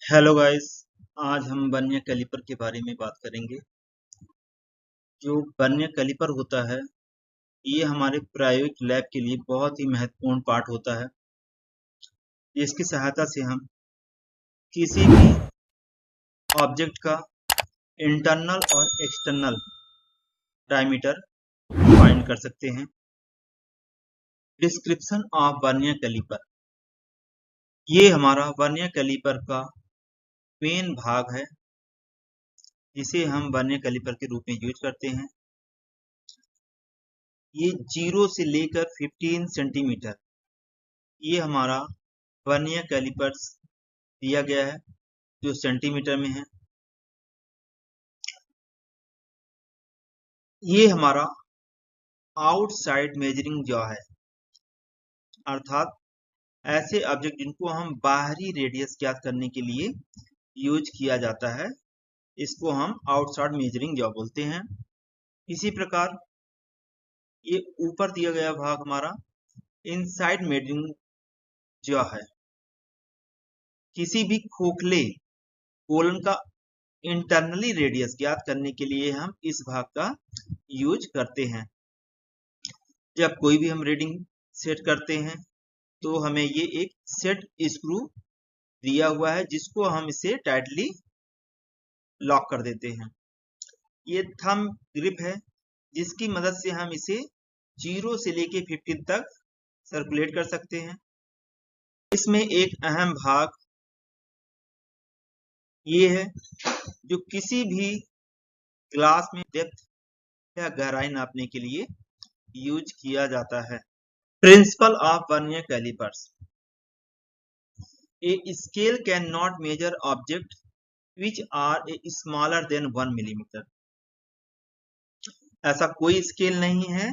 Hello guys. आज हम vernier caliper के बारे में बात करेंगे। जो वर्नियर कैलिपर होता है ये हमारे प्रायोगिक लैब के लिए बहुत ही महत्वपूर्ण पार्ट होता है। इसकी सहायता से हम किसी भी ऑब्जेक्ट का इंटरनल और एक्सटर्नल डायमीटर फाइंड कर सकते हैं। डिस्क्रिप्शन ऑफ वर्नियर कैलिपर, ये हमारा वर्नियर कैलिपर का मेन भाग है जिसे हम वर्नियर कैलिपर के रूप में यूज करते हैं। ये 0 से लेकर 15 सेंटीमीटर ये हमारा वर्नियर कैलिपर्स दिया गया है जो सेंटीमीटर में है। ये हमारा आउटसाइड मेजरिंग जॉ है, अर्थात ऐसे ऑब्जेक्ट जिनको हम बाहरी रेडियस ज्ञात करने के लिए यूज किया जाता है, इसको हम आउटसाइड मेजरिंग जॉ बोलते हैं। इसी प्रकार ये ऊपर दिया गया भाग हमारा इनसाइड मेजरिंग जॉ है। किसी भी खोखले कोलन का इंटरनली रेडियस ज्ञात करने के लिए हम इस भाग का यूज करते हैं। जब कोई भी हम रीडिंग सेट करते हैं तो हमें ये एक सेट स्क्रू दिया हुआ है जिसको हम इसे टाइटली लॉक कर देते हैं। ये थंब ग्रिप है जिसकी मदद से हम इसे 0 से लेके 15 तक सर्कुलेट कर सकते हैं। इसमें एक अहम भाग ये है जो किसी भी ग्लास में डेप्थ या गहराई नापने के लिए यूज किया जाता है। Principle of vernier callipers, a scale cannot measure objects which are smaller than 1 millimeter। ऐसा कोई स्केल नहीं है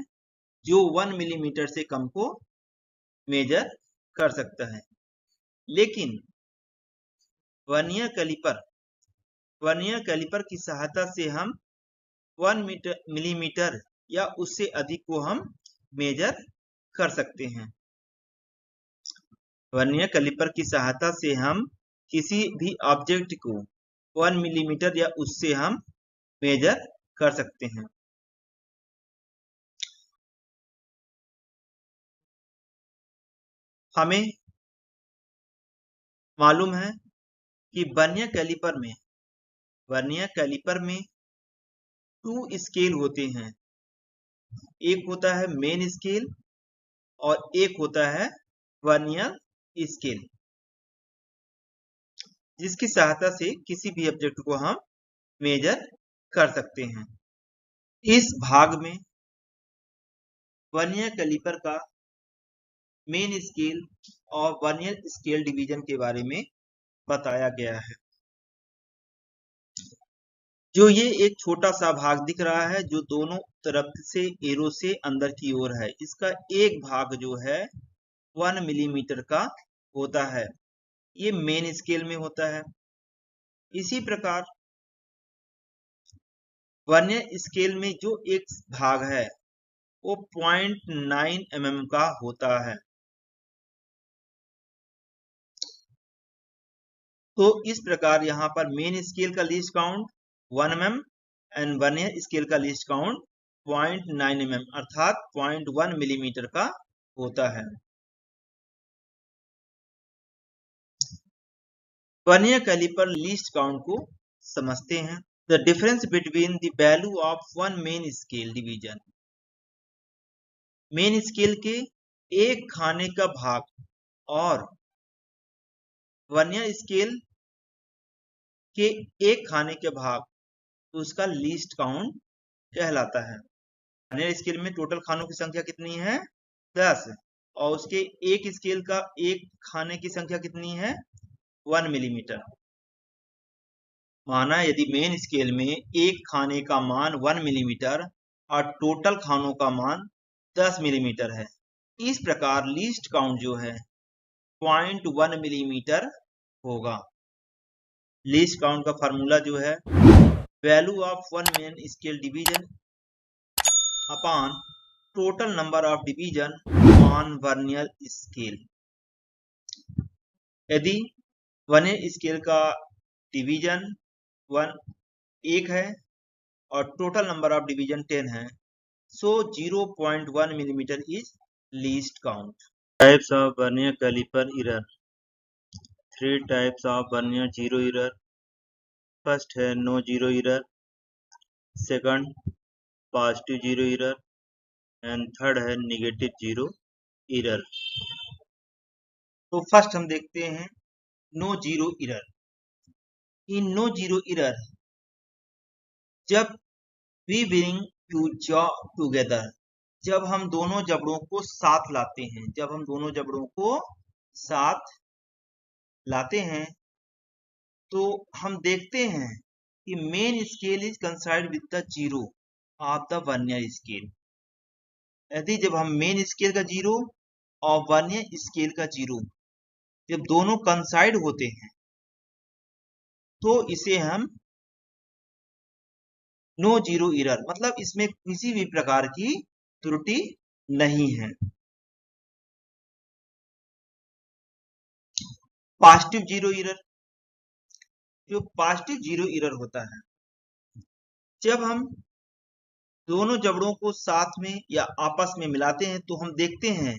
जो 1 मिलीमीटर से कम को मेजर कर सकता है, लेकिन वर्नियर कैलिपर की सहायता से हम 1 मिलीमीटर या उससे अधिक को हम मेजर कर सकते हैं। वर्नियर कैलिपर की सहायता से हम किसी भी ऑब्जेक्ट को 1 मिलीमीटर या उससे हम मेजर कर सकते हैं। हमें मालूम है कि वर्नियर कैलिपर में 2 स्केल होते हैं। एक होता है मेन स्केल और एक होता है वर्नियर स्केल, जिसकी सहायता से किसी भी ऑब्जेक्ट को हम मेजर कर सकते हैं। इस भाग में वर्नियर कैलिपर का मेन स्केल और वर्नियर स्केल डिवीजन के बारे में बताया गया है। जो ये एक छोटा सा भाग दिख रहा है जो दोनों तरफ से एरो से अंदर की ओर है, इसका एक भाग जो है 1 मिलीमीटर का होता है, ये मेन स्केल में होता है। इसी प्रकार वर्नियर स्केल में जो एक भाग है वो 0.9 mm का होता है। तो इस प्रकार यहाँ पर मेन स्केल का least count 1 mm and vernier scale का लीस्ट काउंट 0.9 mm अर्थात 0.1 मिलीमीटर का होता है। वर्नियर कैलिपर लीस्ट काउंट को समझते हैं। The difference between the value of one main scale division, main scale के एक खाने का भाग और वर्नियर स्केल के एक खाने के भाग, तो उसका लीस्ट काउंट कहलाता है। वर्नियर स्केल में टोटल खानों की संख्या कितनी है? 10, और उसके एक स्केल का एक खाने की संख्या कितनी है? 1 मिलीमीटर। माना यदि मेन स्केल में एक खाने का मान 1 मिलीमीटर और टोटल खानों का मान 10 मिलीमीटर है, इस प्रकार लीस्ट काउंट जो है 0.1 मिलीमीटर होगा। लीस्ट काउंट का फार्मूला जो है value of one main scale division upon total number of division on vernier scale. यदि वर्नियर स्केल का डिवीजन 1 है और टोटल नंबर ऑफ डिवीजन 10 है, so 0.1 millimetre is least count. Types of vernier caliper error. 3 types of vernier zero error. First है no zero error, second positive zero error and third है negative zero error. तो first हम देखते हैं no zero error. In no zero error, जब we bring two jaw together, जब हम दोनों जबड़ों को साथ लाते हैं, जब हम दोनों जबड़ों को साथ लाते हैं तो हम देखते हैं कि main scale is कंसाइड with the zero of the vernier scale. यदि जब हम मेन स्केल का जीरो और वर्नियर स्केल का जीरो जब दोनों कंसाइड होते हैं तो इसे हम नो जीरो एरर, मतलब इसमें किसी भी प्रकार की त्रुटि नहीं है। पॉजिटिव जीरो एरर, जो पॉजिटिव जीरो एरर होता है, जब हम दोनों जबड़ों को साथ में या आपस में मिलाते हैं तो हम देखते हैं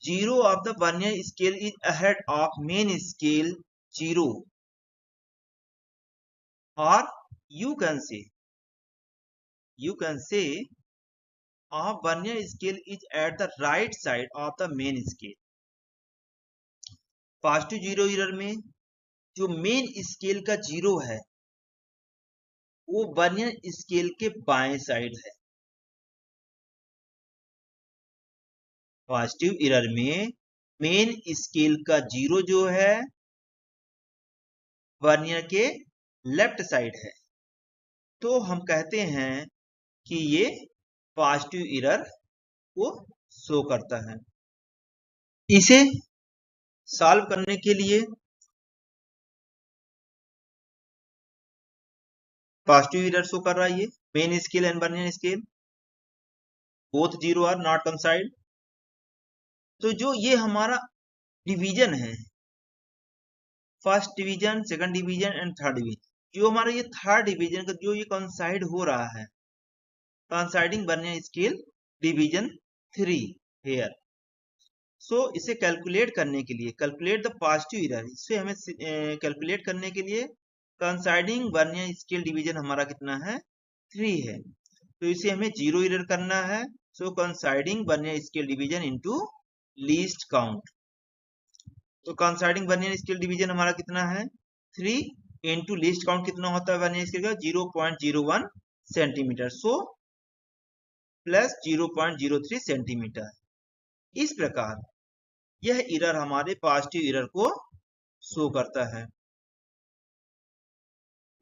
zero of the vernier scale is ahead of main scale zero, और you can say of vernier scale is at the right side of the main scale। Positive zero error में जो मेन स्केल का zero है वो vernier scale के बाएं side है। Positive error में मेन स्केल का जीरो जो है वर्नियर के लेफ्ट साइड है, तो हम कहते हैं कि ये पॉजिटिव एरर को शो करता है। इसे सॉल्व करने के लिए पॉजिटिव एरर शो कर रहा है, ये main scale and vernier scale both zero are not coincide. तो जो ये हमारा डिवीजन है, first division, second division and third division, जो हमारा ये थर्ड डिवीजन का जो ये कंसाइड हो रहा है, कंसाइडिंग वर्नियर स्केल डिवीजन 3 हेयर। सो इसे कैलकुलेट करने के लिए, कैलकुलेट द पॉजिटिव एरर, इसे हमें कैलकुलेट करने के लिए कंसाइडिंग वर्नियर स्केल डिवीजन हमारा कितना है 3 है, तो इसे हमें जीरो एरर करना है। So coinciding vernier scale division into least count, तो कंसाइडिंग वर्नियर स्केल डिवीजन हमारा कितना है 3 इनटू लीस्ट काउंट कितना होता है वर्नियर स्केल का 0.01 सेंटीमीटर, सो प्लस 0.03 सेंटीमीटर। इस प्रकार यह एरर हमारे पॉजिटिव एरर को शो करता है।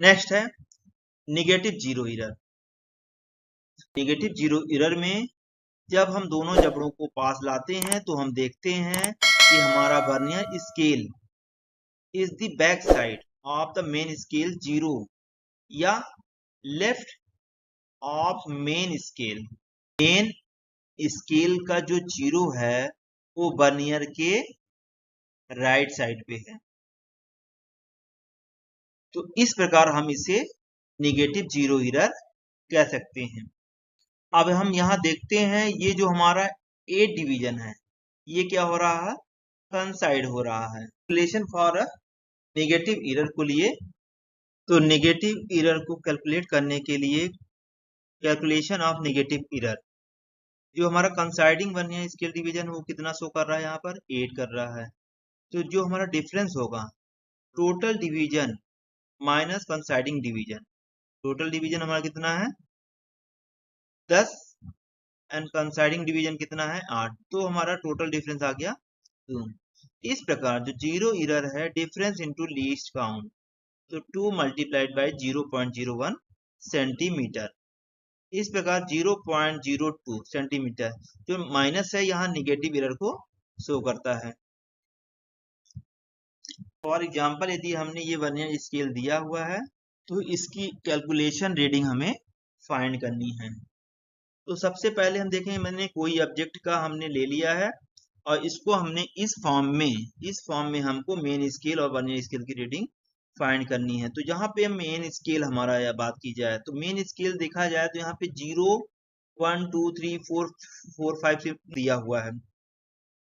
नेक्स्ट है negative zero error. Negative zero error में जब हम दोनों जबड़ों को पास लाते हैं तो हम देखते हैं कि हमारा vernier scale is the back side of the main scale zero, या left of main scale. Main scale का जो जीरो है वो वर्नियर के राइट साइड पे है, तो इस प्रकार हम इसे नेगेटिव जीरो एरर कह सकते हैं। अब हम यहाँ देखते हैं ये जो हमारा ए डिवीजन है ये क्या हो रहा है, कंसाइड हो रहा है। कैलकुलेशन फॉर नेगेटिव एरर को लिए, तो नेगेटिव एरर को कैलकुलेट करने के लिए कैलकुलेशन ऑफ नेगेटिव एरर, जो हमारा कंसाइडिंग वर्नियर स्केल डिवीजन वो कितना शो कर रहा है, यहाँ पर 8 कर रहा है। तो जो हमारा डिफरेंस होगा total division minus coinciding division, total division हमारा कितना है 10 एंड कंसाइडिंग डिवीजन कितना है 8, तो हमारा टोटल डिफरेंस आ गया 2। इस प्रकार जो जीरो एरर है डिफरेंस इनटू लीस्ट काउंट, तो 2 मल्टीप्लाइड बाय 0.01 सेंटीमीटर, इस प्रकार 0.02 सेंटीमीटर जो माइनस है यहाँ नेगेटिव एरर को शो करता है। फॉर एग्जांपल यदि हमने ये वर्नियर स्केल दिया हुआ है तो इसकी कैलकुलेशन रीडिंग हमें फाइंड करनी है। तो सबसे पहले हम देखें, मैंने कोई ऑब्जेक्ट का हमने ले लिया है और इसको हमने इस फॉर्म में हमको मेन स्केल और वर्नियर स्केल की रीडिंग फाइंड करनी है। तो यहाँ पे मेन स्केल हमारा या बात की जाए तो मेन स्केल देखा जाए तो यहाँ पे 0 1 2 3 4 4 5 6 दिया हुआ है।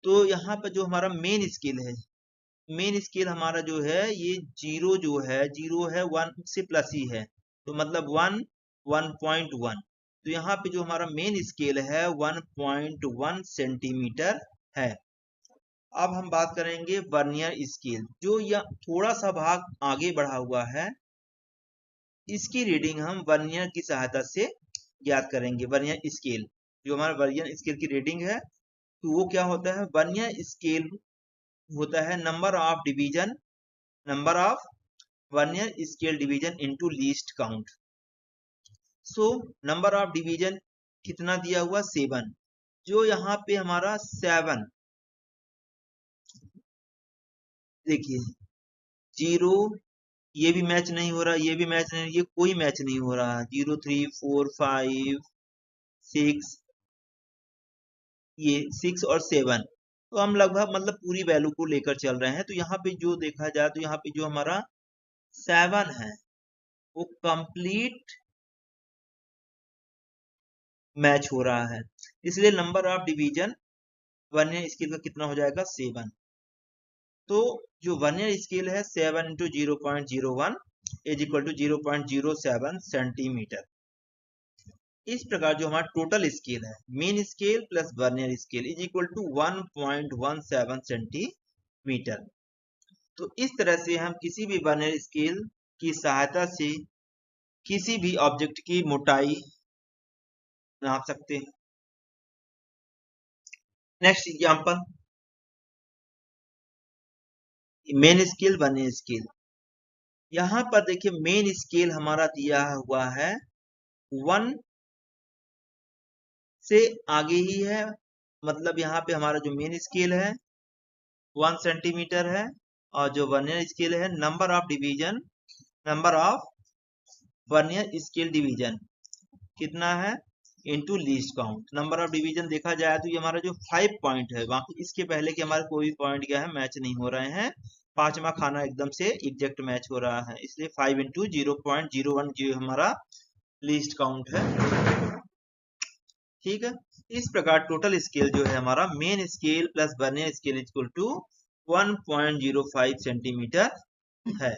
तो यहाँ पर जो हमारा मेन स्केल है, मेन स्केल हमारा जो है ये 0 है 1 से प्लस ही है, तो मतलब 1 तो यहाँ पे जो हमारा मेन स्केल है 1.1 सेंटीमीटर है। अब हम बात करेंगे वर्नियर स्केल, जो यह थोड़ा सा भाग आगे बढ़ा हुआ है, इसकी रीडिंग हम वर्नियर की सहायता से ज्ञात करेंगे। वर्नियर स्केल, जो हमारा वर्नियर स्केल की रीडिंग है, तो वो क्या होता है, वर्नियर स्केल होता है number of vernier scale division into least count. So number of division कितना दिया हुआ 7, जो यहाँ पे हमारा 7, देखिए 0, ये भी मैच नहीं हो रहा, ये भी मैच नहीं, ये कोई मैच नहीं हो रहा। 0 3 4 5 6, ये 6 और 7, तो हम लगभग मतलब पूरी वैल्यू को लेकर चल रहे हैं। तो यहाँ पे जो देखा जाए तो यहाँ पे जो हमारा 7 है वो कंप्लीट मैच हो रहा है, इसलिए number of division vernier scale का कितना हो जाएगा 7। तो जो वर्नियर स्केल है 7 into 0.01 is equal to 0.07 centimetre. इस प्रकार जो हमारा टोटल स्केल है, main scale plus vernier scale is equal to 1.17 centimetre. तो इस तरह से हम किसी भी वर्नियर स्केल की सहायता से किसी भी ऑब्जेक्ट की मोटाई नाप सकते हैं। Next example, main scale vernier scale. यहाँ पर देखिए मेन स्केल हमारा दिया हुआ है 1 से आगे ही है, मतलब यहाँ पे हमारा जो मेन स्केल है 1 सेंटीमीटर है, और जो वर्नियर स्केल है number of vernier scale division कितना है into least count. Number of division देखा जाए तो ये हमारा जो 5 पॉइंट है, बाकी इसके पहले के हमारे कोई भी पॉइंट क्या है मैच नहीं हो रहे हैं, 5वां खाना एकदम से एग्जैक्ट मैच हो रहा है, इसलिए 5 इंटू 0.01 जो हमारा लीस्ट काउंट है। ठीक है, इस प्रकार टोटल स्केल जो है हमारा main scale plus vernier scale equal to 1.05 centimetre है।